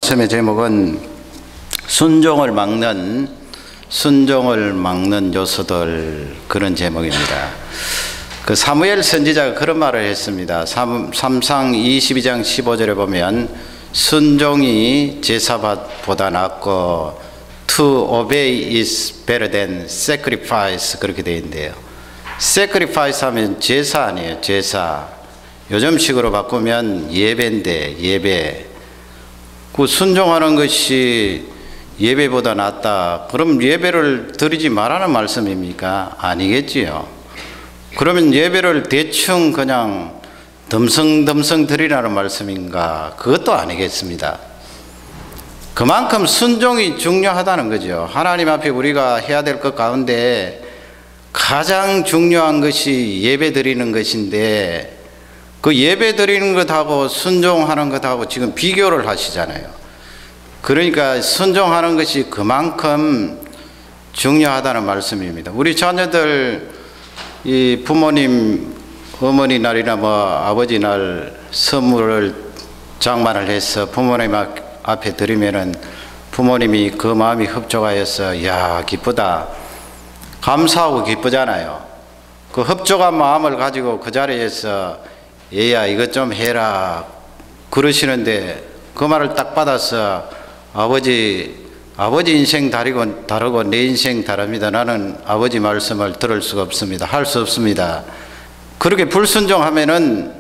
말씀의 제목은 순종을 막는 요소들, 그런 제목입니다. 그 사무엘 선지자가 그런 말을 했습니다. 삼상 22장 15절에 보면 순종이 제사보다 낫고 to obey is better than sacrifice, 그렇게 되어 있는데요. sacrifice 하면 제사 아니에요. 제사. 요즘식으로 바꾸면 예배인데, 예배. 그 순종하는 것이 예배보다 낫다. 그럼 예배를 드리지 말라는 말씀입니까? 아니겠지요. 그러면 예배를 대충 그냥 덤성덤성 드리라는 말씀인가? 그것도 아니겠습니다. 그만큼 순종이 중요하다는 거죠. 하나님 앞에 우리가 해야 될 것 가운데 가장 중요한 것이 예배 드리는 것인데, 그 예배 드리는 것하고 순종하는 것하고 지금 비교를 하시잖아요. 그러니까 순종하는 것이 그만큼 중요하다는 말씀입니다. 우리 자녀들 이 부모님 어머니 날이나 아버지 날 선물을 장만을 해서 부모님 앞에 드리면은 부모님이 그 마음이 흡족하여서 야 기쁘다, 감사하고 기쁘잖아요. 그 흡족한 마음을 가지고 그 자리에서 얘야 이것 좀 해라 그러시는데, 그 말을 딱 받아서 아버지 인생 다르고 내 인생 다릅니다. 나는 아버지 말씀을 들을 수가 없습니다. 할 수 없습니다. 그렇게 불순종하면은,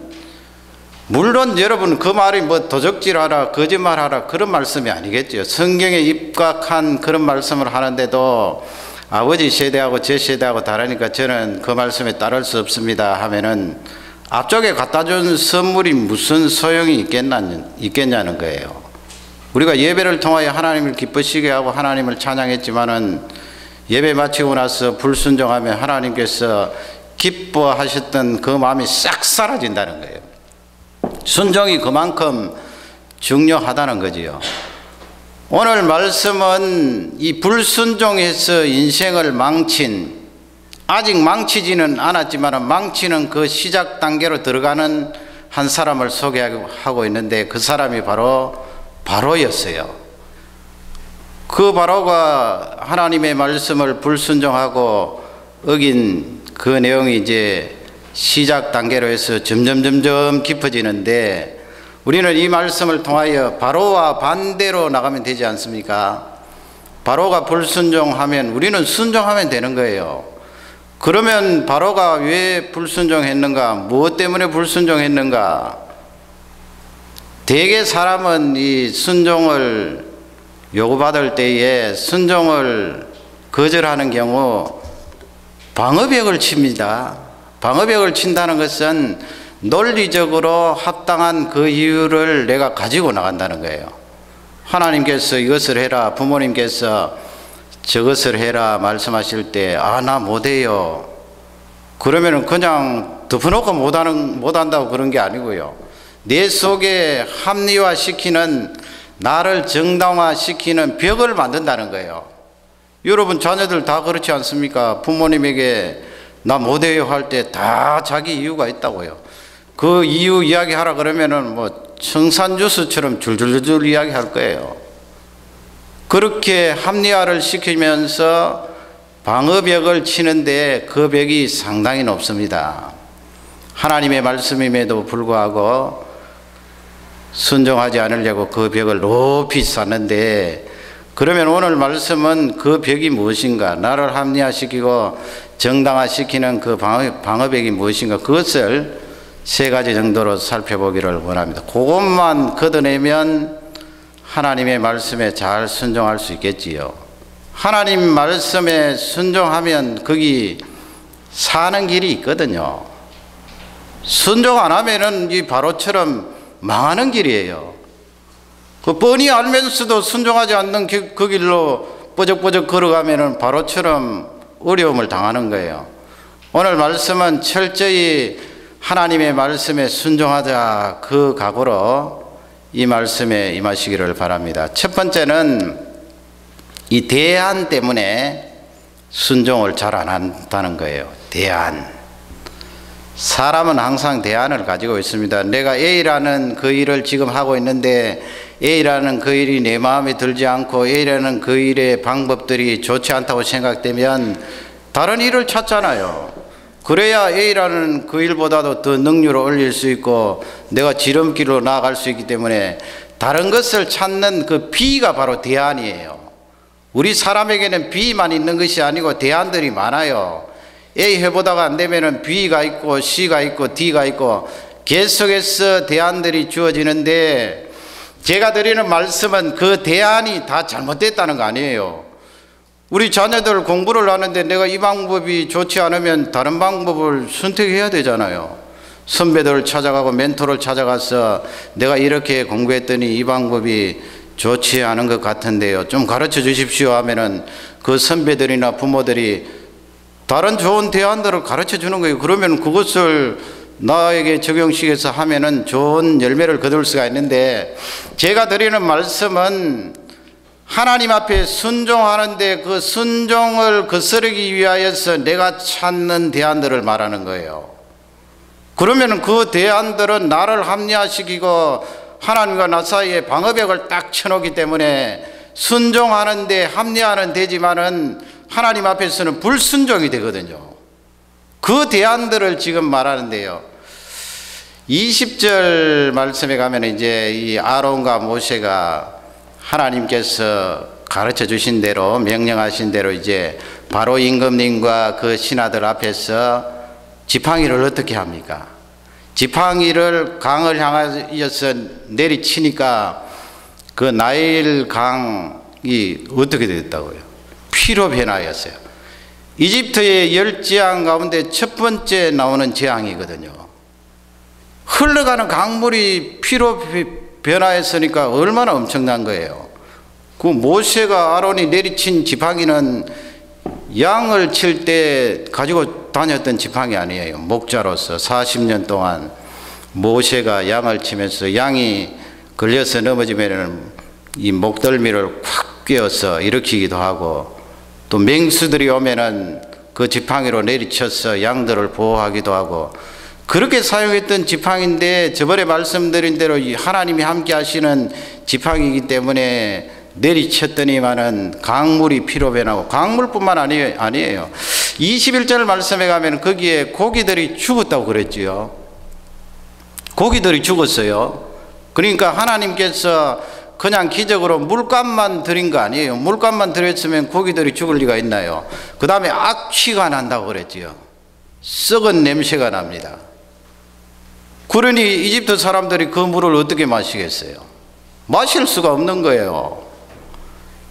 물론 여러분 그 말이 도적질하라 거짓말하라 그런 말씀이 아니겠죠. 성경에 입각한 그런 말씀을 하는데도 아버지 세대하고 제 세대하고 다르니까 저는 그 말씀에 따를 수 없습니다 하면은 앞쪽에 갖다 준 선물이 무슨 소용이 있겠냐는 거예요. 우리가 예배를 통하여 하나님을 기쁘시게 하고 하나님을 찬양했지만은 예배 마치고 나서 불순종하면 하나님께서 기뻐하셨던 그 마음이 싹 사라진다는 거예요. 순종이 그만큼 중요하다는 거지요. 오늘 말씀은 이 불순종에서 인생을 망친, 아직 망치지는 않았지만 망치는 그 시작 단계로 들어가는 한 사람을 소개하고 있는데, 그 사람이 바로였어요. 그 바로가 하나님의 말씀을 불순종하고 어긴 그 내용이 이제 시작 단계로 해서 점점 깊어지는데, 우리는 이 말씀을 통하여 바로와 반대로 나가면 되지 않습니까? 바로가 불순종하면 우리는 순종하면 되는 거예요. 그러면 바로가 왜 불순종했는가? 무엇 때문에 불순종했는가? 대개 사람은 이 순종을 요구받을 때에 순종을 거절하는 경우 방어벽을 칩니다. 방어벽을 친다는 것은 논리적으로 합당한 그 이유를 내가 가지고 나간다는 거예요. 하나님께서 이것을 해라, 부모님께서 저것을 해라 말씀하실 때 나 못해요. 그러면은 그냥 덮어놓고 못한다고 그런 게 아니고요. 내 속에 합리화시키는, 나를 정당화시키는 벽을 만든다는 거예요. 여러분 자녀들 다 그렇지 않습니까? 부모님에게 나 못해요 할 때 다 자기 이유가 있다고요. 그 이유 이야기하라 그러면은 청산주스처럼 줄줄줄 이야기할 거예요. 그렇게 합리화를 시키면서 방어벽을 치는데 그 벽이 상당히 높습니다. 하나님의 말씀임에도 불구하고 순종하지 않으려고 그 벽을 높이 쌓는데, 그러면 오늘 말씀은 그 벽이 무엇인가, 나를 합리화시키고 정당화시키는 그 방어벽이 무엇인가, 그것을 세 가지 정도로 살펴보기를 원합니다. 그것만 걷어내면 하나님의 말씀에 잘 순종할 수 있겠지요. 하나님 말씀에 순종하면 거기 사는 길이 있거든요. 순종 안 하면은 이 바로처럼 망하는 길이에요. 그 뻔히 알면서도 순종하지 않는 그 길로 뻐적뻐적 걸어가면은 바로처럼 어려움을 당하는 거예요. 오늘 말씀은 철저히 하나님의 말씀에 순종하자, 그 각오로 이 말씀에 임하시기를 바랍니다. 첫 번째는 이 대안 때문에 순종을 잘 안 한다는 거예요. 대안. 사람은 항상 대안을 가지고 있습니다. 내가 A라는 그 일을 지금 하고 있는데 A라는 그 일이 내 마음에 들지 않고 A라는 그 일의 방법들이 좋지 않다고 생각되면 다른 일을 찾잖아요. 그래야 A라는 그 일보다도 더 능률을 올릴 수 있고 내가 지름길로 나아갈 수 있기 때문에 다른 것을 찾는 그 B가 바로 대안이에요. 우리 사람에게는 B만 있는 것이 아니고 대안들이 많아요. A 해보다가 안 되면은 B가 있고 C가 있고 D가 있고 계속해서 대안들이 주어지는데 제가 드리는 말씀은 그 대안이 다 잘못됐다는 거 아니에요. 우리 자녀들 공부를 하는데 내가 이 방법이 좋지 않으면 다른 방법을 선택해야 되잖아요. 선배들을 찾아가고 멘토를 찾아가서 내가 이렇게 공부했더니 이 방법이 좋지 않은 것 같은데요, 좀 가르쳐 주십시오 하면은 그 선배들이나 부모들이 다른 좋은 대안들을 가르쳐 주는 거예요. 그러면 그것을 나에게 적용시켜서 하면은 좋은 열매를 거둘 수가 있는데, 제가 드리는 말씀은 하나님 앞에 순종하는데 그 순종을 거스르기 위하여서 내가 찾는 대안들을 말하는 거예요. 그러면 그 대안들은 나를 합리화시키고 하나님과 나 사이에 방어벽을 딱 쳐놓기 때문에 순종하는데 합리화는 되지만은 하나님 앞에서는 불순종이 되거든요. 그 대안들을 지금 말하는데요, 20절 말씀에 가면 이제 이 아론과 모세가 하나님께서 가르쳐 주신 대로 명령하신 대로 이제 바로 임금님과 그 신하들 앞에서 지팡이를 어떻게 합니까? 지팡이를 강을 향하여서 내리치니까 그 나일 강이 어떻게 됐다고요? 피로 변하였어요. 이집트의 10재앙 가운데 첫 번째 나오는 재앙이거든요. 흘러가는 강물이 피로 변화했으니까 얼마나 엄청난 거예요. 그 모세가 아론이 내리친 지팡이는 양을 칠 때 가지고 다녔던 지팡이 아니에요. 목자로서 40년 동안 모세가 양을 치면서 양이 걸려서 넘어지면 이 목덜미를 콱 꿰어서 일으키기도 하고, 또 맹수들이 오면은 그 지팡이로 내리쳐서 양들을 보호하기도 하고, 그렇게 사용했던 지팡이인데 저번에 말씀드린 대로 하나님이 함께 하시는 지팡이이기 때문에 내리쳤더니만은 강물이 피로 변하고, 강물뿐만 아니에요. 21절 말씀에 가면 거기에 고기들이 죽었다고 그랬지요. 고기들이 죽었어요. 그러니까 하나님께서 그냥 기적으로 물감만 드린 거 아니에요. 물감만 드렸으면 고기들이 죽을 리가 있나요? 그 다음에 악취가 난다고 그랬지요. 썩은 냄새가 납니다. 그러니 이집트 사람들이 그 물을 어떻게 마시겠어요? 마실 수가 없는 거예요.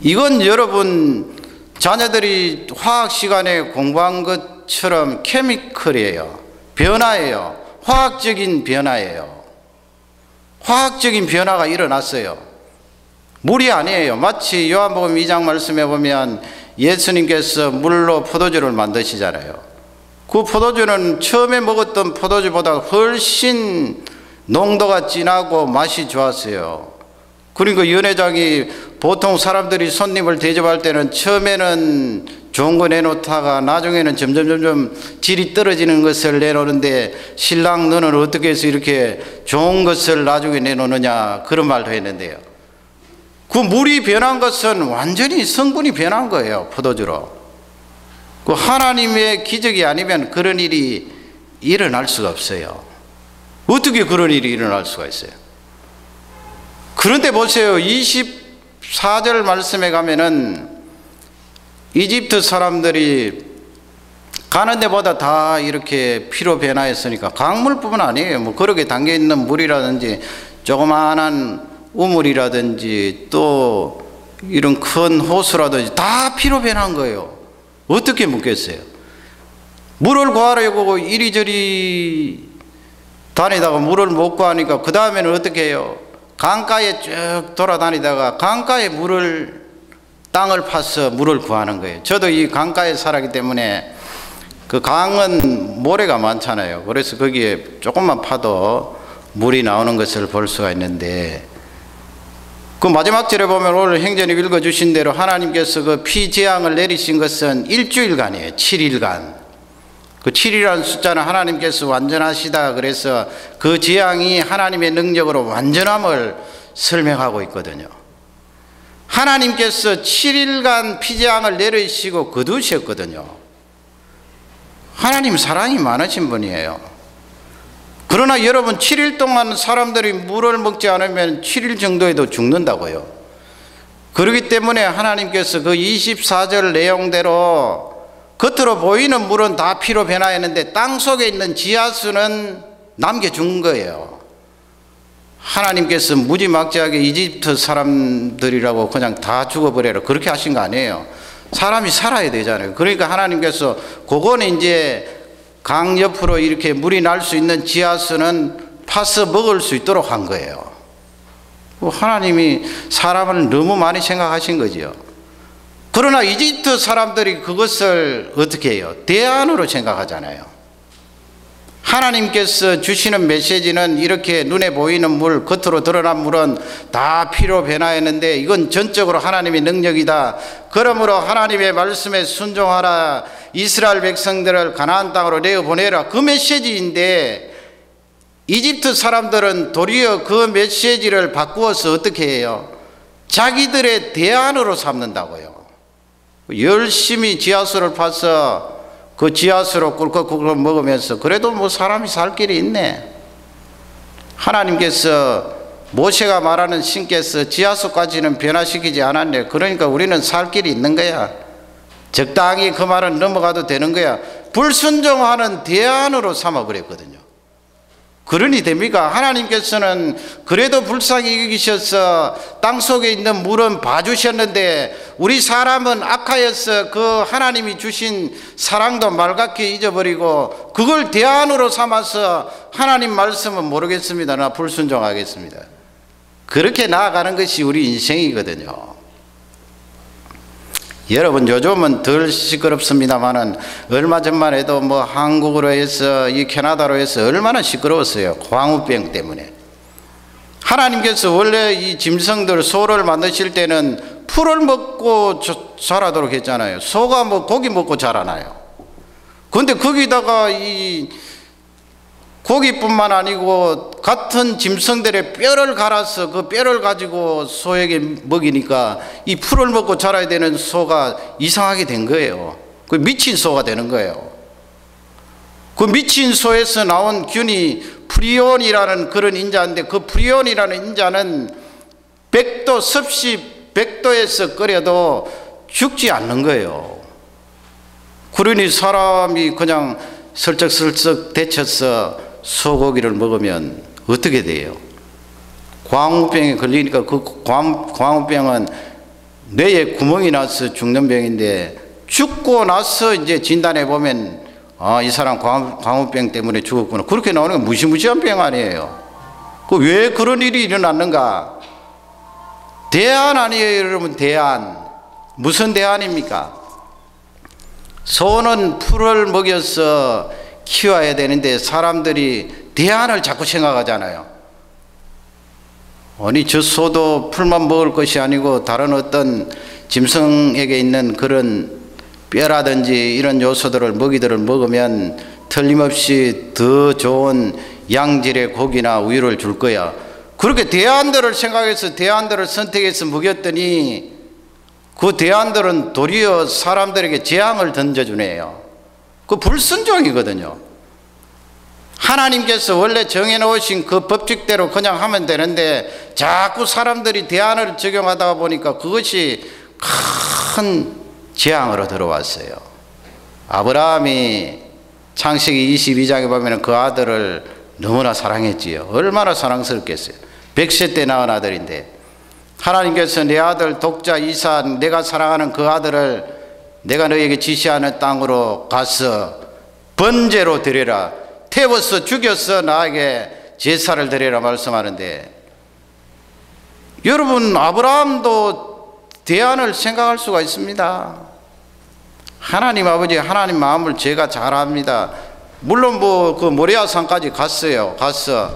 이건 여러분 자녀들이 화학 시간에 공부한 것처럼 케미컬이에요. 변화예요. 화학적인 변화예요. 화학적인 변화가 일어났어요. 물이 아니에요. 마치 요한복음 2장 말씀에 보면 예수님께서 물로 포도주를 만드시잖아요. 그 포도주는 처음에 먹었던 포도주보다 훨씬 농도가 진하고 맛이 좋았어요. 그러니까 연회장이 보통 사람들이 손님을 대접할 때는 처음에는 좋은 거 내놓다가 나중에는 점점 질이 떨어지는 것을 내놓는데, 신랑 너는 어떻게 해서 이렇게 좋은 것을 나중에 내놓느냐, 그런 말도 했는데요, 그 물이 변한 것은 완전히 성분이 변한 거예요. 포도주로. 그 하나님의 기적이 아니면 그런 일이 일어날 수가 없어요. 어떻게 그런 일이 일어날 수가 있어요? 그런데 보세요. 24절 말씀에 가면은 이집트 사람들이 가는 데보다 다 이렇게 피로 변화했으니까, 강물뿐만 아니에요. 뭐 그렇게 담겨 있는 물이라든지 조그마한 우물이라든지 또 이런 큰 호수라든지 다 피로 변한 거예요. 어떻게 묻겠어요? 물을 구하려고 이리저리 다니다가 물을 못 구하니까 그 다음에는 어떻게 해요? 강가에 쭉 돌아다니다가 강가에 땅을 파서 물을 구하는 거예요. 저도 이 강가에 살았기 때문에, 그 강은 모래가 많잖아요. 그래서 거기에 조금만 파도 물이 나오는 것을 볼 수가 있는데, 그 마지막 절에 보면 오늘 행전이 읽어주신 대로 하나님께서 그 피재앙을 내리신 것은 일주일간이에요. 7일간. 그 7이라는 숫자는 하나님께서 완전하시다 그래서 그 재앙이 하나님의 능력으로 완전함을 설명하고 있거든요. 하나님께서 7일간 피재앙을 내리시고 거두셨거든요. 하나님 사랑이 많으신 분이에요. 그러나 여러분 7일 동안 사람들이 물을 먹지 않으면 7일 정도에도 죽는다고요. 그렇기 때문에 하나님께서 그 24절 내용대로 겉으로 보이는 물은 다 피로 변화했는데 땅속에 있는 지하수는 남겨준 거예요. 하나님께서 무지막지하게 이집트 사람들이라고 그냥 다 죽어버려라 그렇게 하신 거 아니에요. 사람이 살아야 되잖아요. 그러니까 하나님께서 그거는 이제 강 옆으로 이렇게 물이 날 수 있는 지하수는 파서 먹을 수 있도록 한 거예요. 하나님이 사람을 너무 많이 생각하신 거죠. 그러나 이집트 사람들이 그것을 어떻게 해요? 대안으로 생각하잖아요. 하나님께서 주시는 메시지는 이렇게 눈에 보이는 물, 겉으로 드러난 물은 다 피로 변화했는데 이건 전적으로 하나님의 능력이다. 그러므로 하나님의 말씀에 순종하라. 이스라엘 백성들을 가나안 땅으로 내어보내라. 그 메시지인데 이집트 사람들은 도리어 그 메시지를 바꾸어서 어떻게 해요? 자기들의 대안으로 삼는다고요. 열심히 지하수를 파서 그 지하수로 꿀꺽꿀꺽 먹으면서 그래도 뭐 사람이 살 길이 있네. 하나님께서 모세가 말하는 신께서 지하수까지는 변화시키지 않았네. 그러니까 우리는 살 길이 있는 거야. 적당히 그 말은 넘어가도 되는 거야. 불순종하는 대안으로 삼아버렸거든요. 그러니 됩니까? 하나님께서는 그래도 불쌍히 여기셔서 땅속에 있는 물은 봐주셨는데 우리 사람은 악하여서 그 하나님이 주신 사랑도 말갛게 잊어버리고 그걸 대안으로 삼아서 하나님 말씀은 모르겠습니다. 나 불순종하겠습니다. 그렇게 나아가는 것이 우리 인생이거든요. 여러분 요즘은 덜 시끄럽습니다만은 얼마 전만 해도 뭐 한국으로 해서 이 캐나다로 해서 얼마나 시끄러웠어요. 광우병 때문에. 하나님께서 원래 이 짐승들 소를 만드실 때는 풀을 먹고 자라도록 했잖아요. 소가 뭐 고기 먹고 자라나요. 그런데 거기다가 이 고기뿐만 아니고 같은 짐승들의 뼈를 갈아서 그 뼈를 가지고 소에게 먹이니까 이 풀을 먹고 자라야 되는 소가 이상하게 된 거예요. 그 미친 소가 되는 거예요. 그 미친 소에서 나온 균이 프리온이라는 그런 인자인데 그 프리온이라는 인자는 100도 섭씨 100도에서 끓여도 죽지 않는 거예요. 그러니 사람이 그냥 슬쩍슬쩍 데쳐서 소고기를 먹으면 어떻게 돼요? 광우병에 걸리니까 그 광우병은 뇌에 구멍이 나서 죽는 병인데 죽고 나서 이제 진단해 보면 아, 이 사람 광우병 때문에 죽었구나. 그렇게 나오는 건 무시무시한 병 아니에요. 그 왜 그런 일이 일어났는가? 대안 아니에요, 여러분. 대안. 무슨 대안입니까? 소는 풀을 먹여서 키워야 되는데 사람들이 대안을 자꾸 생각하잖아요. 아니 저 소도 풀만 먹을 것이 아니고 다른 어떤 짐승에게 있는 그런 뼈라든지 이런 요소들을 먹이들을 먹으면 틀림없이 더 좋은 양질의 고기나 우유를 줄 거야. 그렇게 대안들을 생각해서 대안들을 선택해서 먹였더니 그 대안들은 도리어 사람들에게 재앙을 던져주네요. 그 불순종이거든요. 하나님께서 원래 정해놓으신 그 법칙대로 그냥 하면 되는데 자꾸 사람들이 대안을 적용하다 보니까 그것이 큰 재앙으로 들어왔어요. 아브라함이 창세기 22장에 보면 그 아들을 너무나 사랑했지요. 얼마나 사랑스럽겠어요. 100세 때 낳은 아들인데 하나님께서 내 아들 독자 이삭 내가 사랑하는 그 아들을 내가 너에게 지시하는 땅으로 가서 번제로 드려라. 태워서 죽여서 나에게 제사를 드려라 말씀하는데 여러분 아브라함도 대안을 생각할 수가 있습니다. 하나님 아버지 하나님 마음을 제가 잘 압니다. 물론 뭐 그 모리아산까지 갔어요. 가서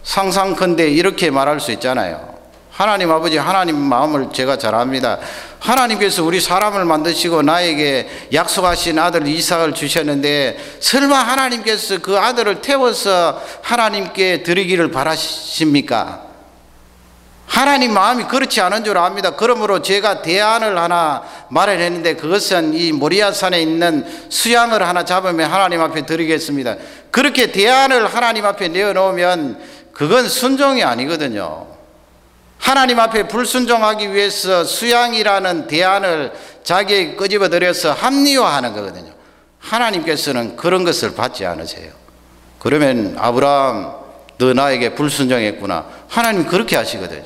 상상컨대 이렇게 말할 수 있잖아요. 하나님 아버지, 하나님 마음을 제가 잘 압니다. 하나님께서 우리 사람을 만드시고 나에게 약속하신 아들 이삭을 주셨는데 설마 하나님께서 그 아들을 태워서 하나님께 드리기를 바라십니까? 하나님 마음이 그렇지 않은 줄 압니다. 그러므로 제가 대안을 하나 마련했는데 그것은 이 모리아산에 있는 수양을 하나 잡으면 하나님 앞에 드리겠습니다. 그렇게 대안을 하나님 앞에 내어놓으면 그건 순종이 아니거든요. 하나님 앞에 불순종하기 위해서 수양이라는 대안을 자기에게 끄집어들여서 합리화하는 거거든요. 하나님께서는 그런 것을 받지 않으세요. 그러면 아브라함, 너 나에게 불순종했구나. 하나님 그렇게 하시거든요.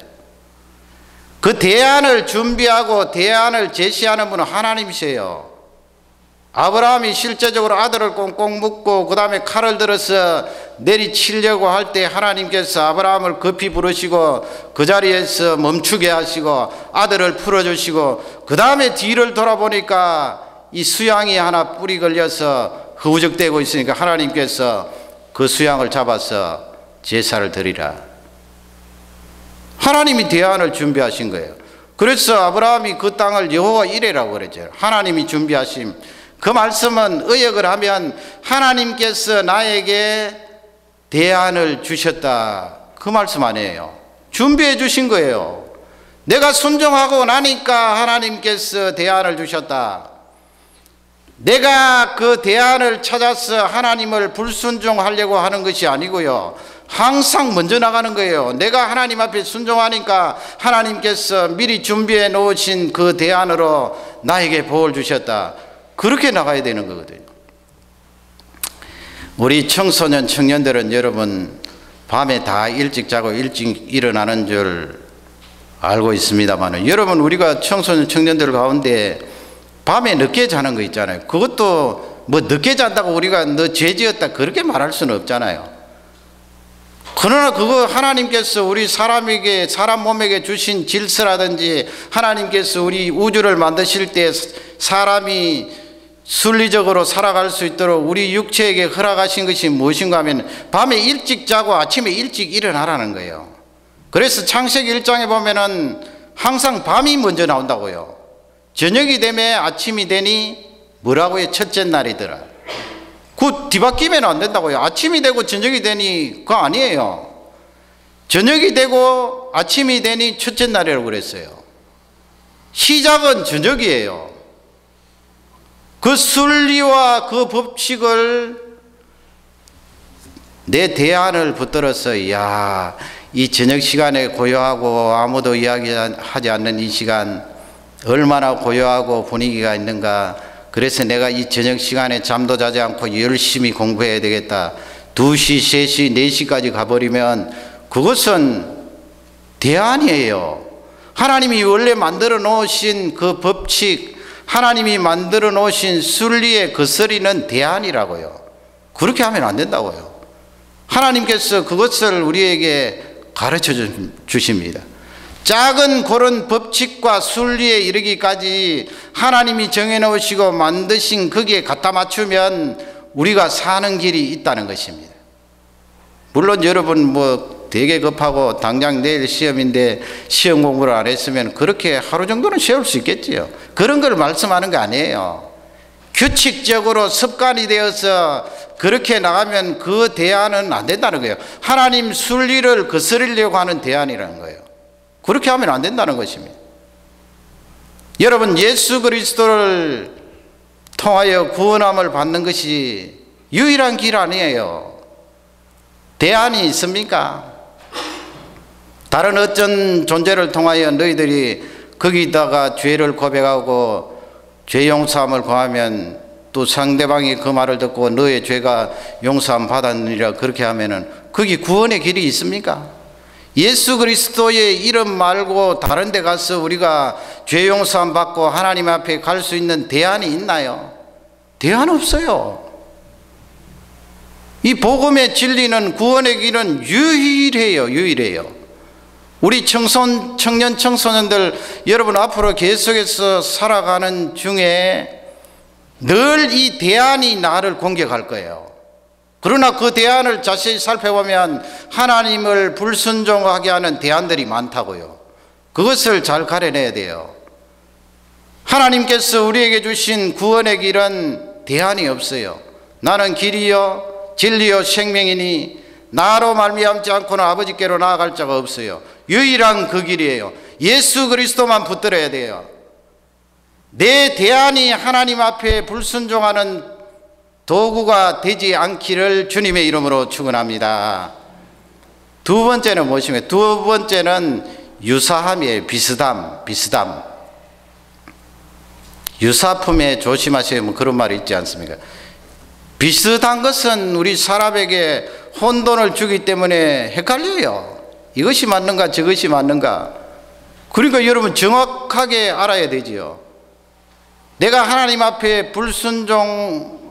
그 대안을 준비하고 대안을 제시하는 분은 하나님이세요. 아브라함이 실제적으로 아들을 꽁꽁 묶고 그 다음에 칼을 들어서 내리치려고 할 때 하나님께서 아브라함을 급히 부르시고 그 자리에서 멈추게 하시고 아들을 풀어주시고 그 다음에 뒤를 돌아보니까 이 수양이 하나 뿔이 걸려서 허우적대고 있으니까 하나님께서 그 수양을 잡아서 제사를 드리라. 하나님이 대안을 준비하신 거예요. 그래서 아브라함이 그 땅을 여호와 이레라고 그랬죠. 하나님이 준비하심. 그 말씀은 의역을 하면 하나님께서 나에게 대안을 주셨다, 그 말씀 아니에요. 준비해 주신 거예요. 내가 순종하고 나니까 하나님께서 대안을 주셨다. 내가 그 대안을 찾아서 하나님을 불순종하려고 하는 것이 아니고요, 항상 먼저 나가는 거예요. 내가 하나님 앞에 순종하니까 하나님께서 미리 준비해 놓으신 그 대안으로 나에게 복을 주셨다. 그렇게 나가야 되는 거거든요. 우리 청소년 청년들은 여러분 밤에 다 일찍 자고 일찍 일어나는 줄 알고 있습니다만, 여러분 우리가 청소년 청년들 가운데 밤에 늦게 자는 거 있잖아요. 그것도 뭐 늦게 잔다고 우리가 너 죄 지었다 그렇게 말할 수는 없잖아요. 그러나 그거 하나님께서 우리 사람에게, 사람 몸에게 주신 질서라든지 하나님께서 우리 우주를 만드실 때 사람이 순리적으로 살아갈 수 있도록 우리 육체에게 허락하신 것이 무엇인가 하면 밤에 일찍 자고 아침에 일찍 일어나라는 거예요. 그래서 창세기 1장에 보면은 항상 밤이 먼저 나온다고요. 저녁이 되면 아침이 되니 뭐라고요? 첫째 날이더라. 그 뒤바뀌면 안 된다고요. 아침이 되고 저녁이 되니 그거 아니에요. 저녁이 되고 아침이 되니 첫째 날이라고 그랬어요. 시작은 저녁이에요. 그 순리와 그 법칙을 내 대안을 붙들어서, 야, 이 저녁 시간에 고요하고 아무도 이야기하지 않는 이 시간 얼마나 고요하고 분위기가 있는가. 그래서 내가 이 저녁 시간에 잠도 자지 않고 열심히 공부해야 되겠다. 2시, 3시, 4시까지 가버리면 그것은 대안이에요. 하나님이 원래 만들어 놓으신 그 법칙, 하나님이 만들어 놓으신 순리에 거스리는 대안이라고요. 그렇게 하면 안 된다고요. 하나님께서 그것을 우리에게 가르쳐 주십니다. 작은 그런 법칙과 순리에 이르기까지 하나님이 정해놓으시고 만드신 거기에 갖다 맞추면 우리가 사는 길이 있다는 것입니다. 물론 여러분 뭐 되게 급하고 당장 내일 시험인데 시험 공부를 안 했으면 그렇게 하루 정도는 쉬울 수 있겠지요. 그런 걸 말씀하는 거 아니에요. 규칙적으로 습관이 되어서 그렇게 나가면 그 대안은 안 된다는 거예요. 하나님 순리를 거스르려고 하는 대안이라는 거예요. 그렇게 하면 안 된다는 것입니다. 여러분, 예수 그리스도를 통하여 구원함을 받는 것이 유일한 길 아니에요. 대안이 있습니까? 다른 어떤 존재를 통하여 너희들이 거기다가 죄를 고백하고 죄 용서함을 구하면 또 상대방이 그 말을 듣고 너의 죄가 용서함 받았느니라 그렇게 하면은 거기 구원의 길이 있습니까? 예수 그리스도의 이름 말고 다른 데 가서 우리가 죄 용서함 받고 하나님 앞에 갈 수 있는 대안이 있나요? 대안 없어요. 이 복음의 진리는, 구원의 길은 유일해요. 유일해요. 우리 청년 청소년들 여러분 앞으로 계속해서 살아가는 중에 늘 이 대안이 나를 공격할 거예요. 그러나 그 대안을 자세히 살펴보면 하나님을 불순종하게 하는 대안들이 많다고요. 그것을 잘 가려내야 돼요. 하나님께서 우리에게 주신 구원의 길은 대안이 없어요. 나는 길이요 진리요 생명이니 나로 말미암지 않고는 아버지께로 나아갈 자가 없어요. 유일한 그 길이에요. 예수 그리스도만 붙들어야 돼요. 내 대안이 하나님 앞에 불순종하는 도구가 되지 않기를 주님의 이름으로 축원합니다. 두 번째는 무엇입니까? 두 번째는 유사함이에요. 비슷함. 유사품에 조심하셔야 뭐 그런 말이 있지 않습니까? 비슷한 것은 우리 사람에게 혼돈을 주기 때문에 헷갈려요. 이것이 맞는가 저것이 맞는가. 그러니까 여러분 정확하게 알아야 되지요. 내가 하나님 앞에 불순종하는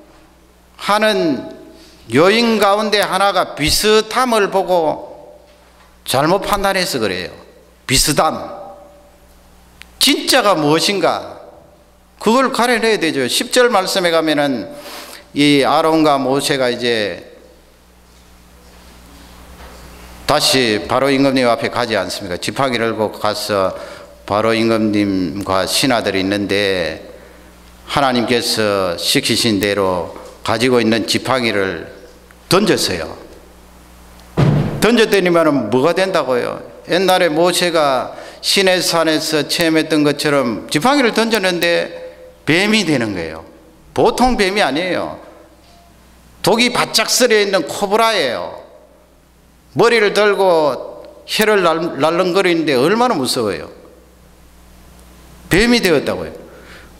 요인 가운데 하나가 비슷함을 보고 잘못 판단해서 그래요. 비슷함. 진짜가 무엇인가? 그걸 가려내야 되죠. 10절 말씀에 가면은 이 아론과 모세가 이제 다시 바로 임금님 앞에 가지 않습니까? 지팡이를 들고 가서 바로 임금님과 신하들이 있는데 하나님께서 시키신 대로 가지고 있는 지팡이를 던졌어요. 던졌더니만 뭐가 된다고요? 옛날에 모세가 시내산에서 체험했던 것처럼 지팡이를 던졌는데 뱀이 되는 거예요. 보통 뱀이 아니에요. 독이 바짝 썰려 있는 코브라예요. 머리를 들고 혀를 날름거리는데 얼마나 무서워요. 뱀이 되었다고요.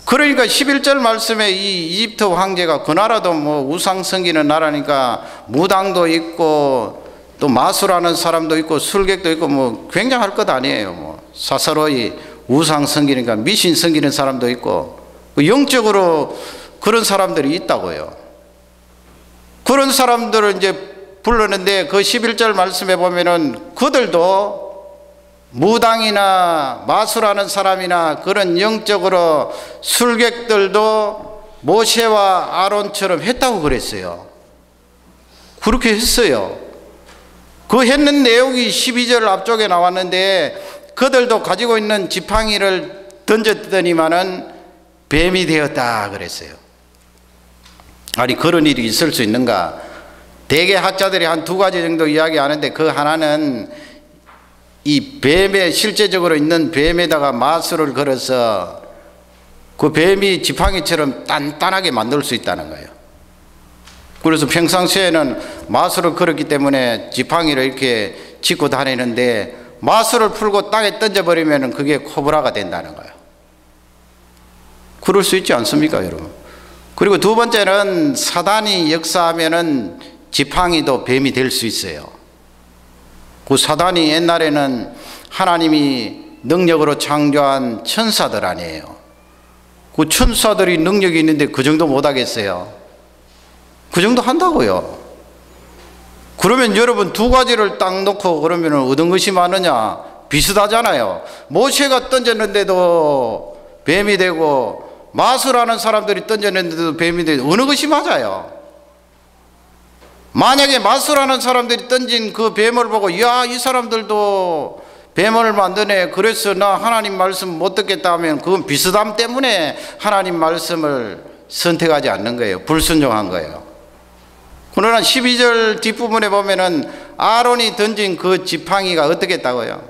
그러니까 11절 말씀에 이 이집트 황제가 그 나라도 뭐 우상 섬기는 나라니까 무당도 있고 또 마술하는 사람도 있고 술객도 있고 뭐 굉장할 것 아니에요. 뭐 사사로이 우상 섬기니까 미신 섬기는 사람도 있고 영적으로 그런 사람들이 있다고요. 그런 사람들을 이제 불렀는데 그 11절 말씀에 보면은 그들도 무당이나 마술하는 사람이나 그런 영적으로 술객들도 모세와 아론처럼 했다고 그랬어요. 그렇게 했어요. 그 했는 내용이 12절 앞쪽에 나왔는데 그들도 가지고 있는 지팡이를 던졌더니만은 뱀이 되었다 그랬어요. 아니 그런 일이 있을 수 있는가? 대개 학자들이 한 두 가지 정도 이야기하는데 그 하나는 이 뱀에 실제적으로 있는 뱀에다가 마술을 걸어서 그 뱀이 지팡이처럼 단단하게 만들 수 있다는 거예요. 그래서 평상시에는 마술을 걸었기 때문에 지팡이를 이렇게 짚고 다니는데 마술을 풀고 땅에 던져버리면 그게 코브라가 된다는 거예요. 그럴 수 있지 않습니까, 여러분? 그리고 두 번째는 사단이 역사하면은 지팡이도 뱀이 될 수 있어요. 그 사단이 옛날에는 하나님이 능력으로 창조한 천사들 아니에요. 그 천사들이 능력이 있는데 그 정도 못하겠어요? 그 정도 한다고요. 그러면 여러분 두 가지를 딱 놓고 그러면 어떤 것이 많으냐? 비슷하잖아요. 모세가 던졌는데도 뱀이 되고 마술하는 사람들이 던졌는데도 뱀이 되고 어느 것이 맞아요? 만약에 마술하는 사람들이 던진 그 뱀을 보고 야, 이 사람들도 뱀을 만드네, 그래서 나 하나님 말씀 못 듣겠다 하면 그건 비슷함 때문에 하나님 말씀을 선택하지 않는 거예요. 불순종한 거예요. 그러나 12절 뒷부분에 보면은 아론이 던진 그 지팡이가 어떻게 했다고요?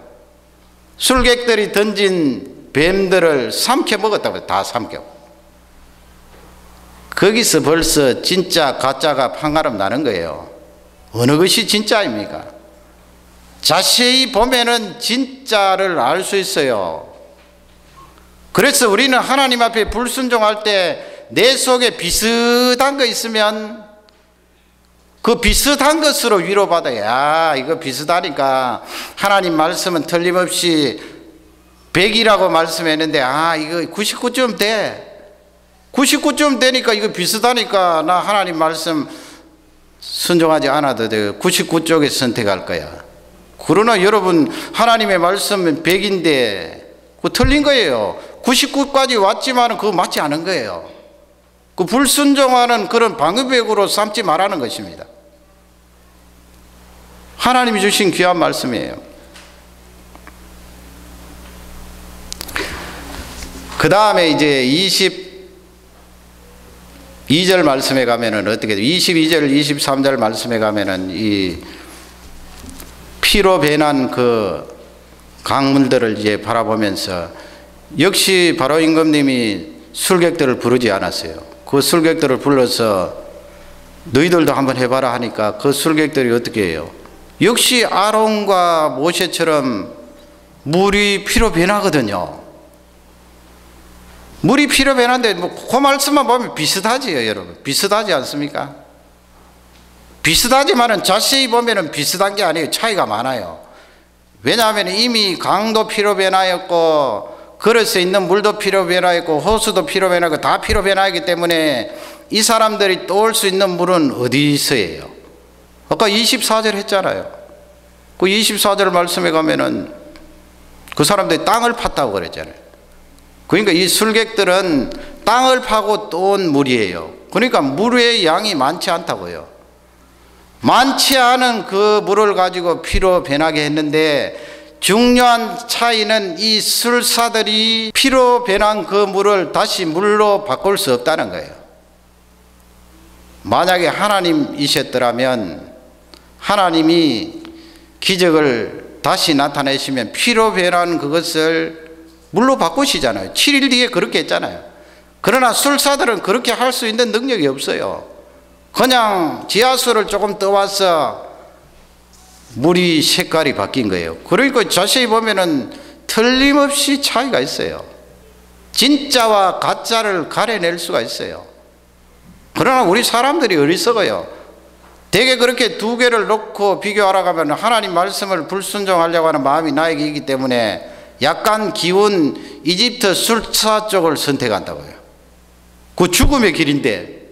술객들이 던진 뱀들을 삼켜 먹었다고요. 다 삼켜. 거기서 벌써 진짜 가짜가 판가름 나는 거예요. 어느 것이 진짜입니까? 자세히 보면은 진짜를 알 수 있어요. 그래서 우리는 하나님 앞에 불순종할 때 내 속에 비슷한 거 있으면 그 비슷한 것으로 위로받아야, 야, 이거 비슷하니까 하나님 말씀은 틀림없이 100이라고 말씀했는데 아, 이거 99점 돼. 99점 되니까 이거 비슷하니까 나 하나님 말씀 순종하지 않아도 돼요. 99쪽에 선택할 거야. 그러나 여러분 하나님의 말씀은 100인데 그거 틀린 거예요. 99까지 왔지만 그거 맞지 않은 거예요. 그 불순종하는 그런 방어벽으로 삼지 말라는 것입니다. 하나님이 주신 귀한 말씀이에요. 그 다음에 이제 22절 말씀에 가면은 어떻게 돼요? 22절, 23절 말씀에 가면은 이 피로 변한 그 강물들을 이제 바라보면서 역시 바로 임금님이 술객들을 부르지 않았어요. 그 술객들을 불러서 너희들도 한번 해봐라 하니까 그 술객들이 어떻게 해요? 역시 아론과 모세처럼 물이 피로 변하거든요. 물이 피로 변한데 뭐 그 말씀만 보면 비슷하지요, 여러분. 비슷하지 않습니까? 비슷하지만은 자세히 보면은 비슷한 게 아니에요. 차이가 많아요. 왜냐하면 이미 강도 피로 변하였고 그릇에 있는 물도 피로 변하였고 호수도 피로 변하고 다 피로 변하기 때문에 이 사람들이 떠올 수 있는 물은 어디서예요? 아까 24절 했잖아요. 그 24절 말씀에 가면은 그 사람들이 땅을 팠다고 그랬잖아요. 그러니까 이 술객들은 땅을 파고 떠온 물이에요. 그러니까 물의 양이 많지 않다고요. 많지 않은 그 물을 가지고 피로 변하게 했는데 중요한 차이는 이 술사들이 피로 변한 그 물을 다시 물로 바꿀 수 없다는 거예요. 만약에 하나님이셨더라면 하나님이 기적을 다시 나타내시면 피로 변한 그것을 물로 바꾸시잖아요. 7일 뒤에 그렇게 했잖아요. 그러나 술사들은 그렇게 할 수 있는 능력이 없어요. 그냥 지하수를 조금 떠와서 물이 색깔이 바뀐 거예요. 그러니까 자세히 보면은 틀림없이 차이가 있어요. 진짜와 가짜를 가려낼 수가 있어요. 그러나 우리 사람들이 어리석어요. 대개 그렇게 두 개를 놓고 비교하라고 하면 하나님 말씀을 불순종하려고 하는 마음이 나에게 있기 때문에 약간 기운 이집트 술사 쪽을 선택한다고요. 그 죽음의 길인데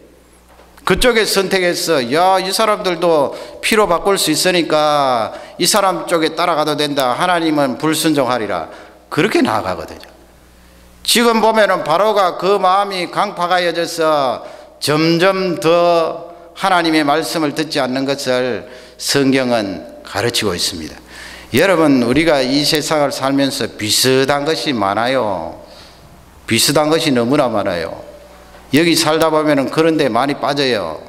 그쪽에 선택해서 야, 이 사람들도 피로 바꿀 수 있으니까 이 사람 쪽에 따라가도 된다. 하나님은 불순종하리라. 그렇게 나아가거든요. 지금 보면은 바로가 그 마음이 강팍하여져서 점점 더 하나님의 말씀을 듣지 않는 것을 성경은 가르치고 있습니다. 여러분, 우리가 이 세상을 살면서 비슷한 것이 많아요. 비슷한 것이 너무나 많아요. 여기 살다 보면은 그런 데 많이 빠져요.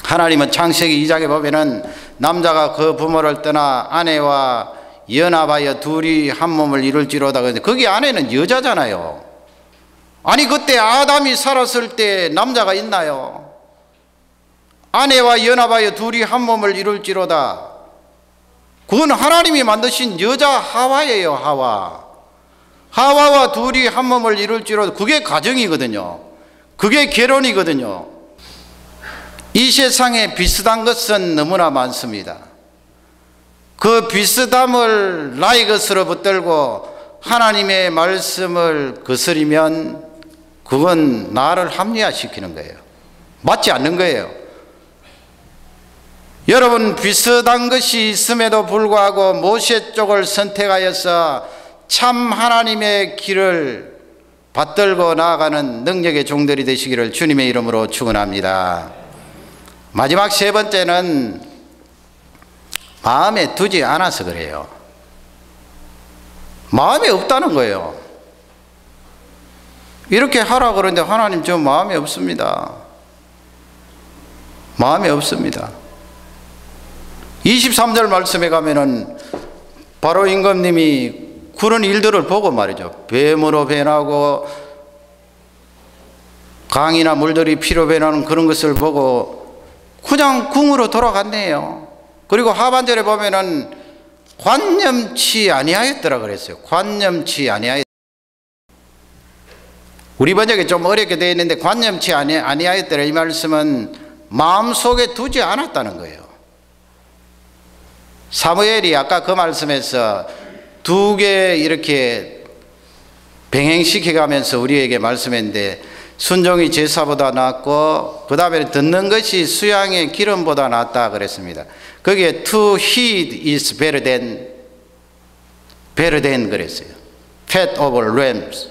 하나님은 창세기 2장에 보면은 남자가 그 부모를 떠나 아내와 연합하여 둘이 한 몸을 이룰지로다. 그런데 거기 아내는 여자잖아요. 아니, 그때 아담이 살았을 때 남자가 있나요? 아내와 연합하여 둘이 한 몸을 이룰지로다. 그건 하나님이 만드신 여자 하와예요. 하와와 둘이 한 몸을 이룰지로다. 그게 가정이거든요. 그게 결혼이거든요. 이 세상에 비슷한 것은 너무나 많습니다. 그 비슷함을 나의 것으로 붙들고 하나님의 말씀을 거스리면 그건 나를 합리화시키는 거예요. 맞지 않는 거예요. 여러분, 비슷한 것이 있음에도 불구하고 모세 쪽을 선택하여서 참 하나님의 길을 받들고 나아가는 능력의 종들이 되시기를 주님의 이름으로 축원합니다. 마지막 세 번째는 마음에 두지 않아서 그래요. 마음에 없다는 거예요. 이렇게 하라 그러는데 하나님 저 마음에 없습니다. 마음에 없습니다. 23절 말씀에 가면은 바로 임금님이 그런 일들을 보고 말이죠. 뱀으로 변하고 강이나 물들이 피로 변하는 그런 것을 보고 그냥 궁으로 돌아갔네요. 그리고 하반절에 보면은 관념치 아니하였더라 그랬어요. 관념치 아니하였. 우리 번역에 좀 어렵게 되어 있는데 관념치 아니하였더라 이 말씀은 마음속에 두지 않았다는 거예요. 사무엘이 아까 그 말씀에서 두 개 이렇게 병행시켜 가면서 우리에게 말씀했는데 순종이 제사보다 낫고 그 다음에 듣는 것이 수양의 기름보다 낫다 그랬습니다. 거기에 to heed is better than 그랬어요. fat over rams.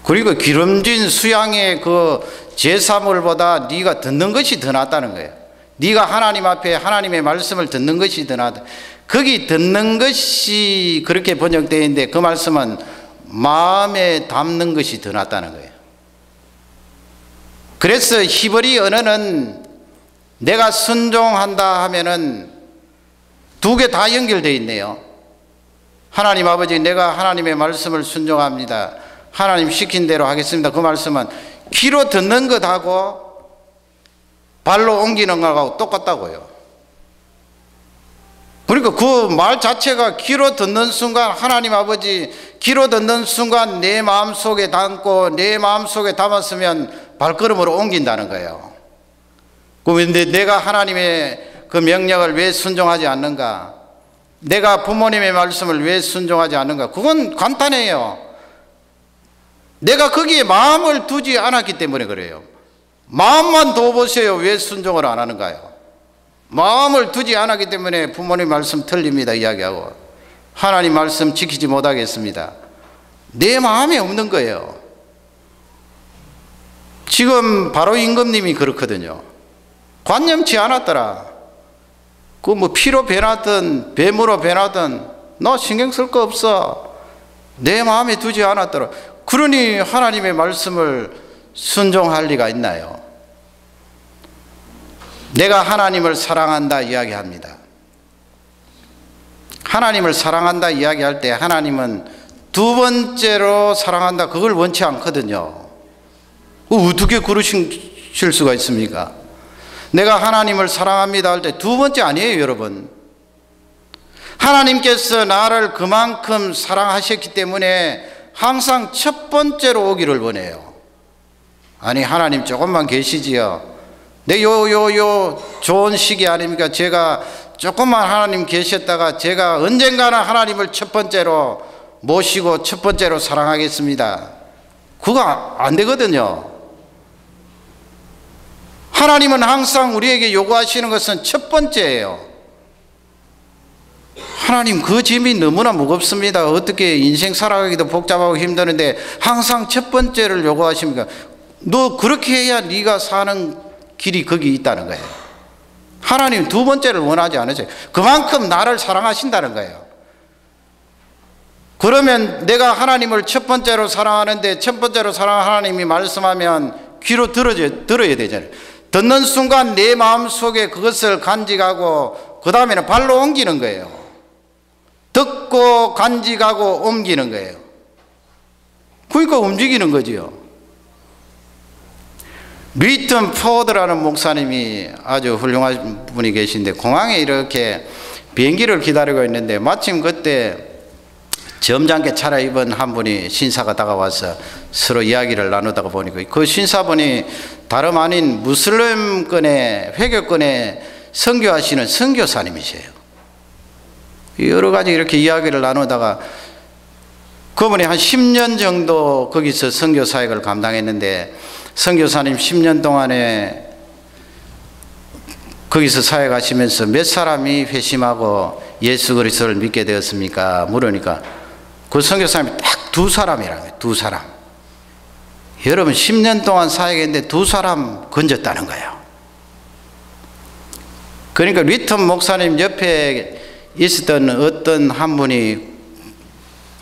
그리고 기름진 수양의 그 제사물보다 네가 듣는 것이 더 낫다는 거예요. 네가 하나님 앞에 하나님의 말씀을 듣는 것이 더 낫다. 거기 듣는 것이 그렇게 번역되어 있는데 그 말씀은 마음에 담는 것이 더 낫다는 거예요. 그래서 히브리 언어는 내가 순종한다 하면은 두 개 다 연결되어 있네요. 하나님 아버지, 내가 하나님의 말씀을 순종합니다. 하나님 시킨 대로 하겠습니다. 그 말씀은 귀로 듣는 것하고 발로 옮기는 것하고 똑같다고요. 그러니까 그 말 자체가 귀로 듣는 순간, 하나님 아버지 귀로 듣는 순간 내 마음속에 담고 내 마음속에 담았으면 발걸음으로 옮긴다는 거예요. 그런데 내가 하나님의 그 명령을 왜 순종하지 않는가? 내가 부모님의 말씀을 왜 순종하지 않는가? 그건 간단해요. 내가 거기에 마음을 두지 않았기 때문에 그래요. 마음만 둬 보세요. 왜 순종을 안 하는가요? 마음을 두지 않았기 때문에 부모님 말씀 틀립니다 이야기하고, 하나님 말씀 지키지 못하겠습니다. 내 마음에 없는 거예요. 지금 바로 임금님이 그렇거든요. 관념치 않았더라. 그 뭐 피로 변하든 뱀으로 변하든 너 신경 쓸 거 없어. 내 마음에 두지 않았더라. 그러니 하나님의 말씀을 순종할 리가 있나요? 내가 하나님을 사랑한다 이야기합니다. 하나님을 사랑한다 이야기할 때 하나님은 두 사랑한다 그걸 원치 않거든요. 어떻게 그러실 수가 있습니까? 내가 하나님을 사랑합니다 할 때 두 번째 아니에요 여러분. 하나님께서 나를 그만큼 사랑하셨기 때문에 항상 첫 번째로 오기를 원해요. 아니 하나님 조금만 계시지요. 네, 요 좋은 시기 아닙니까? 제가 조금만 하나님 계셨다가 제가 언젠가는 하나님을 첫 번째로 모시고 첫 번째로 사랑하겠습니다. 그거 안 되거든요. 하나님은 항상 우리에게 요구하시는 것은 첫 번째예요. 하나님 그 짐이 너무나 무겁습니다. 어떻게 인생 살아가기도 복잡하고 힘드는데 항상 첫 번째를 요구하십니까? 너 그렇게 해야 네가 사는 길이 거기 있다는 거예요. 하나님 두 번째를 원하지 않으세요. 그만큼 나를 사랑하신다는 거예요. 그러면 내가 하나님을 첫 번째로 사랑하는데 첫 번째로 사랑하는 하나님이 말씀하면 귀로 들어야 되잖아요. 듣는 순간 내 마음속에 그것을 간직하고 그 다음에는 발로 옮기는 거예요. 듣고 간직하고 옮기는 거예요. 그러니까 움직이는 거지요. 리턴 포드라는 목사님이 아주 훌륭한 분이 계신데 공항에 이렇게 비행기를 기다리고 있는데 마침 그때 점잖게 차려입은 한 분이 신사가 다가와서 서로 이야기를 나누다가 보니까 그 신사분이 다름 아닌 무슬림권의 회교권에 선교하시는 선교사님이세요. 여러 가지 이렇게 이야기를 나누다가 그분이 한 10년 정도 거기서 선교 사역을 감당했는데 선교사님 10년 동안에 거기서 사역하시면서 몇 사람이 회심하고 예수 그리스도를 믿게 되었습니까? 물으니까 그 선교사님이 딱 두 사람이라고요. 두 사람. 여러분 10년 동안 사역했는데 두 사람 건졌다는 거예요. 그러니까 리턴 목사님 옆에 있었던 어떤 한 분이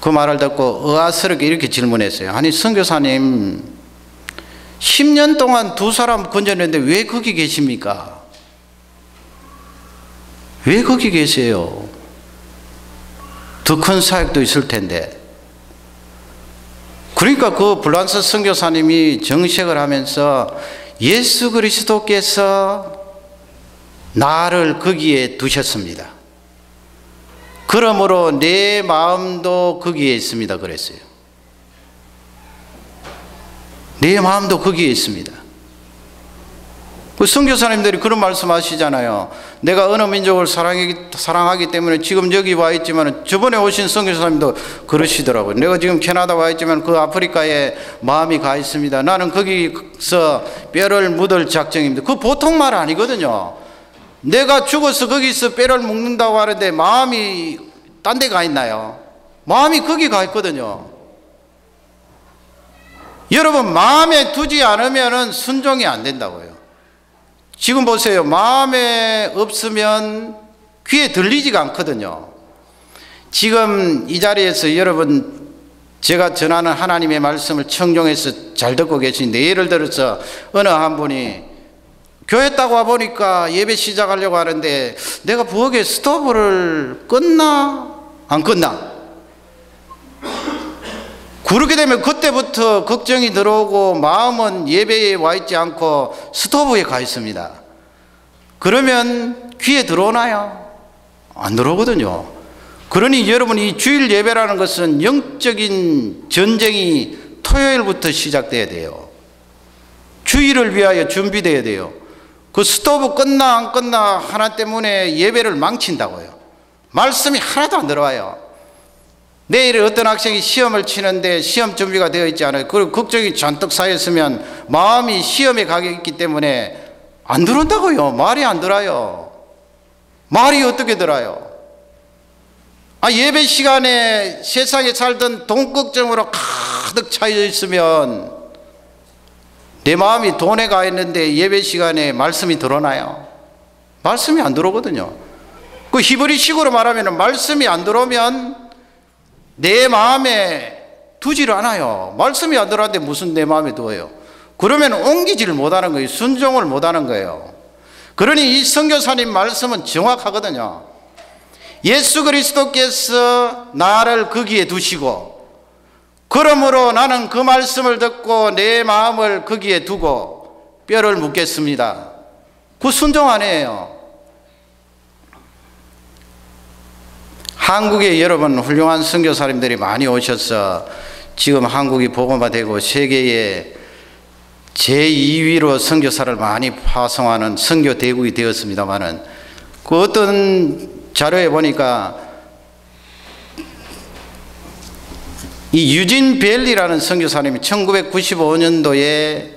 그 말을 듣고 의아스럽게 이렇게 질문했어요. 아니 선교사님 10년 동안 두 사람 건졌는데 왜 거기 계십니까? 왜 거기 계세요? 더 큰 사역도 있을 텐데. 그러니까 그 불란서 선교사님이 정식을 하면서 예수 그리스도께서 나를 거기에 두셨습니다. 그러므로 내 마음도 거기에 있습니다. 그랬어요. 내 마음도 거기에 있습니다. 그 선교사님들이 그런 말씀 하시잖아요. 내가 어느 민족을 사랑하기 때문에 지금 여기 와 있지만 저번에 오신 선교사님도 그러시더라고요. 내가 지금 캐나다 와 있지만 그 아프리카에 마음이 가 있습니다. 나는 거기서 뼈를 묻을 작정입니다. 그 보통 말 아니거든요. 내가 죽어서 거기서 뼈를 묻는다고 하는데 마음이 딴 데 가 있나요? 마음이 거기 가 있거든요. 여러분 마음에 두지 않으면 순종이 안 된다고요. 지금 보세요. 마음에 없으면 귀에 들리지가 않거든요. 지금 이 자리에서 여러분 제가 전하는 하나님의 말씀을 청종해서 잘 듣고 계신데, 예를 들어서 어느 한 분이 교회 따고 와보니까 예배 시작하려고 하는데 내가 부엌에 스토브를 껐나 안 껐나, 그렇게 되면 그때부터 걱정이 들어오고 마음은 예배에 와 있지 않고 스토브에 가 있습니다. 그러면 귀에 들어오나요? 안 들어오거든요. 그러니 여러분, 이 주일 예배라는 것은 영적인 전쟁이 토요일부터 시작돼야 돼요. 주일을 위하여 준비돼야 돼요. 그 스토브 껐나 안 껐나 하나 때문에 예배를 망친다고요. 말씀이 하나도 안 들어와요. 내일 어떤 학생이 시험을 치는데 시험 준비가 되어 있지 않아요. 그리고 걱정이 잔뜩 쌓였으면 마음이 시험에 가 있기 때문에 안 들어온다고요. 말이 안 들어요. 말이 어떻게 들어요? 예배 시간에 세상에 살던 돈 걱정으로 가득 차여 있으면 내 마음이 돈에 가 있는데 예배 시간에 말씀이 들어오나요? 말씀이 안 들어오거든요. 그 히브리식으로 말하면 말씀이 안 들어오면 내 마음에 두지를 않아요. 말씀이 안 들어왔는데 무슨 내 마음에 두어요? 그러면 옮기지를 못하는 거예요. 순종을 못하는 거예요. 그러니 이 선교사님 말씀은 정확하거든요. 예수 그리스도께서 나를 거기에 두시고, 그러므로 나는 그 말씀을 듣고 내 마음을 거기에 두고 뼈를 묻겠습니다. 그 순종 아니에요. 한국에 여러분 훌륭한 선교사님들이 많이 오셔서 지금 한국이 복음화되고 세계에 제2위로 선교사를 많이 파송하는 선교 대국이 되었습니다마는, 그 어떤 자료에 보니까 이 유진 벨리라는 선교사님이 1995년도에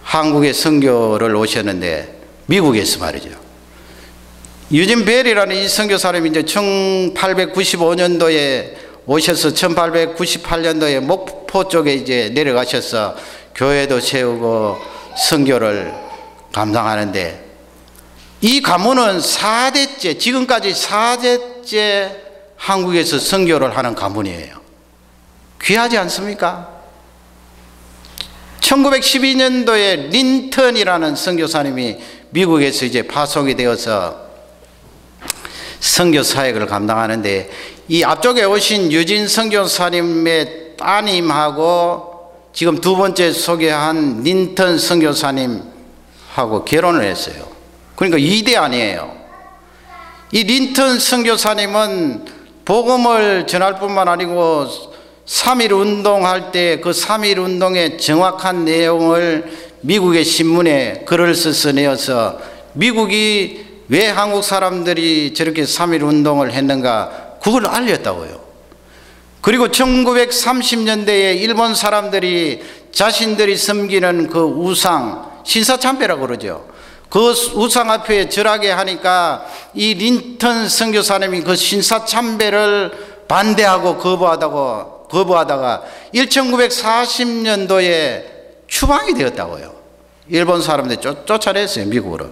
한국에 선교를 오셨는데, 미국에서 말이죠. 유진 벨이라는 이 선교사님이 이제 1895년도에 오셔서 1898년도에 목포 쪽에 이제 내려가셔서 교회도 세우고 선교를 감당하는데, 이 가문은 4대째, 지금까지 4대째 한국에서 선교를 하는 가문이에요. 귀하지 않습니까? 1912년도에 린턴이라는 선교사님이 미국에서 이제 파송이 되어서 선교 사역을 감당하는데, 이 앞쪽에 오신 유진 선교사님의 따님하고 지금 두 번째 소개한 린턴 선교사님하고 결혼을 했어요. 그러니까 2대 아니에요. 이 린턴 선교사님은 복음을 전할 뿐만 아니고 3.1 운동할 때 그 3.1 운동의 정확한 내용을 미국의 신문에 글을 써서 내어서 미국이 왜 한국 사람들이 저렇게 3.1 운동을 했는가 그걸 알렸다고요. 그리고 1930년대에 일본 사람들이 자신들이 섬기는 그 우상, 신사참배라고 그러죠. 그 우상 앞에 절하게 하니까 이 린턴 선교사님이 그 신사참배를 반대하고 거부하다가 1940년도에 추방이 되었다고요. 일본 사람들이 쫓아냈어요, 미국으로.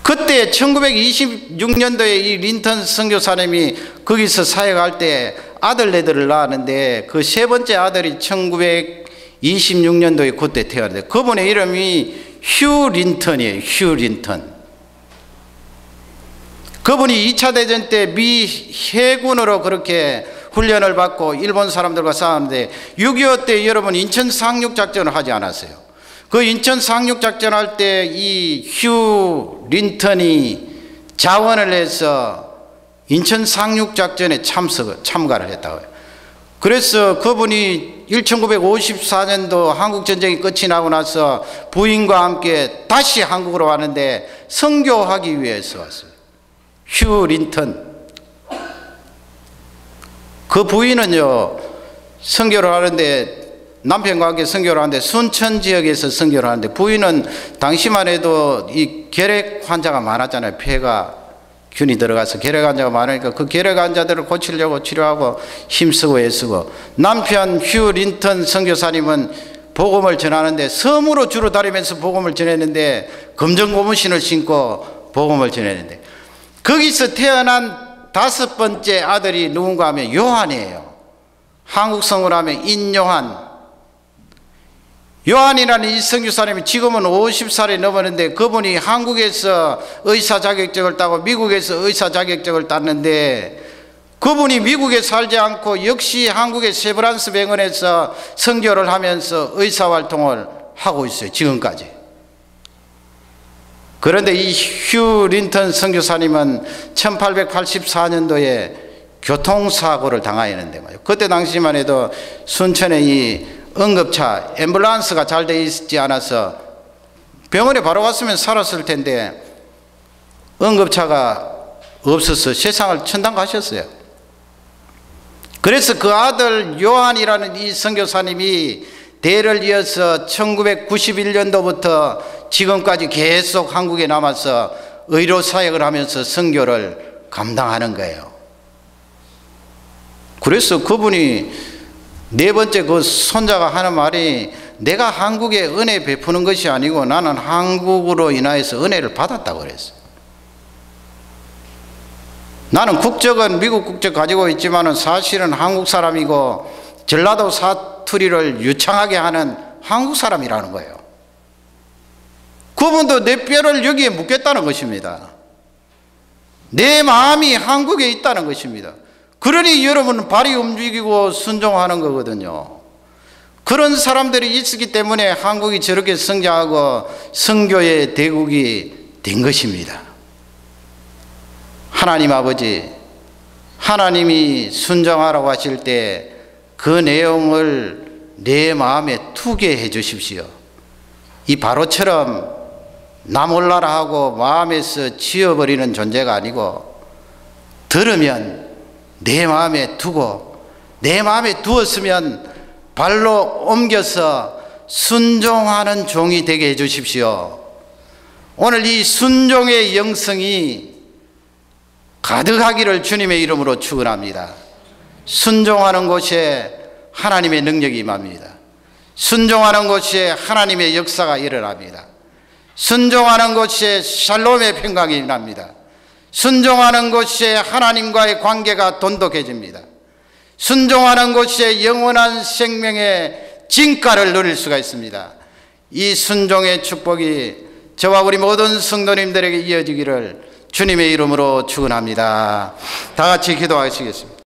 그때 1926년도에 이 린턴 선교사님이 거기서 사역할 때 아들네들을 낳았는데, 그 세 번째 아들이 1926년도에 그때 태어났는데, 그분의 이름이 휴 린턴이에요. 휴 린턴. 그분이 2차 대전 때 미 해군으로 그렇게 훈련을 받고 일본 사람들과 싸웠는데, 6.25 때 여러분 인천 상륙작전을 하지 않았어요. 그 인천 상륙작전 할 때 이 휴 린턴이 자원을 해서 인천 상륙작전에 참가를 했다고요. 그래서 그분이 1954년도 한국전쟁이 끝이 나고 나서 부인과 함께 다시 한국으로 왔는데 선교하기 위해서 왔어요. 휴 린턴. 그 부인은요, 선교를 하는데, 남편과 함께 선교를 하는데 순천 지역에서 선교를 하는데, 부인은 당시만 해도 이 결핵 환자가 많았잖아요. 폐가 균이 들어가서 결핵 환자가 많으니까 그 결핵 환자들을 고치려고 치료하고 힘쓰고 애쓰고, 남편 휴 린턴 선교사님은 복음을 전하는데 섬으로 주로 다니면서 복음을 전했는데, 검정 고무신을 신고 복음을 전했는데, 거기서 태어난 5번째 아들이 누군가 하면 요한이에요. 한국 성으로 하면 인요한. 요한이라는 이 선교사님이 지금은 50살이 넘었는데 그분이 한국에서 의사 자격증을 따고 미국에서 의사 자격증을 땄는데 그분이 미국에 살지 않고 역시 한국의 세브란스 병원에서 선교를 하면서 의사활동을 하고 있어요. 지금까지. 그런데 이 휴 린턴 선교사님은 1884년도에 교통사고를 당하였는데 말이에요. 그때 당시만 해도 순천에 이 응급차 앰뷸런스가 잘 돼 있지 않아서 병원에 바로 갔으면 살았을 텐데 응급차가 없어서 세상을 천당가셨어요. 그래서 그 아들 요한이라는 이 선교사님이 대를 이어서 1991년도부터 지금까지 계속 한국에 남아서 의료 사역을 하면서 선교를 감당하는 거예요. 그래서 그분이 네 번째 그 손자가 하는 말이 내가 한국에 은혜 베푸는 것이 아니고 나는 한국으로 인하여서 은혜를 받았다고 그랬어요. 나는 국적은 미국 국적 가지고 있지만 사실은 한국 사람이고 전라도 사투리를 유창하게 하는 한국 사람이라는 거예요. 그분도 내 뼈를 여기에 묻겠다는 것입니다. 내 마음이 한국에 있다는 것입니다. 그러니 여러분은 발이 움직이고 순종하는 거거든요. 그런 사람들이 있었기 때문에 한국이 저렇게 성장하고 선교의 대국이 된 것입니다. 하나님 아버지, 하나님이 순종하라고 하실 때 그 내용을 내 마음에 두게 해 주십시오. 이 바로처럼 나 몰라라 하고 마음에서 지워버리는 존재가 아니고 들으면 내 마음에 두고 내 마음에 두었으면 발로 옮겨서 순종하는 종이 되게 해 주십시오. 오늘 이 순종의 영성이 가득하기를 주님의 이름으로 축원합니다. 순종하는 곳에 하나님의 능력이 임합니다. 순종하는 곳에 하나님의 역사가 일어납니다. 순종하는 곳에 샬롬의 평강이 일어납니다. 순종하는 곳에 하나님과의 관계가 돈독해집니다. 순종하는 곳에 영원한 생명의 진가를 누릴 수가 있습니다. 이 순종의 축복이 저와 우리 모든 성도님들에게 이어지기를 주님의 이름으로 축원합니다. 다 같이 기도하시겠습니다.